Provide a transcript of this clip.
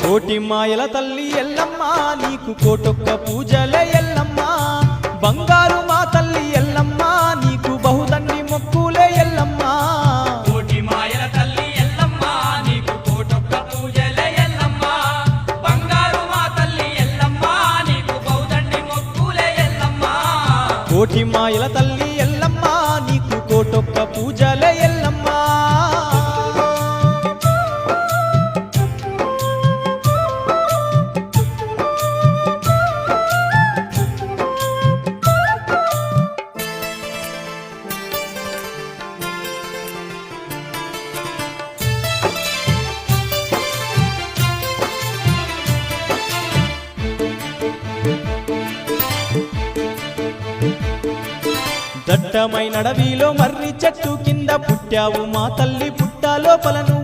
కోటి మాయల తల్లి ఎల్లమ్మ నీకు కోటొక్క పూజలే ఎల్లమ్మ బంగారు మా తల్లి ఎల్లమ్మ నీకు బహుదండి మొక్కులే ఎల్లమ్మ కోటి మాయల తల్లి ఎల్లమ్మ నీకు కోటొక్క పూజలే ఎల్లమ్మ బంగారు మా తల్లి ఎల్లమ్మ నీకు బహుదండి మొక్కులే ఎల్లమ్మ కోటి మాయల తల్లి ఎల్లమ్మ నీకు కోటొక్క పూజలే ఎల్లమ్మ దట్టమైన అడవిలో మర్రి చెట్టు కింద పుట్టావు మా తల్లి పుట్ట లోపలను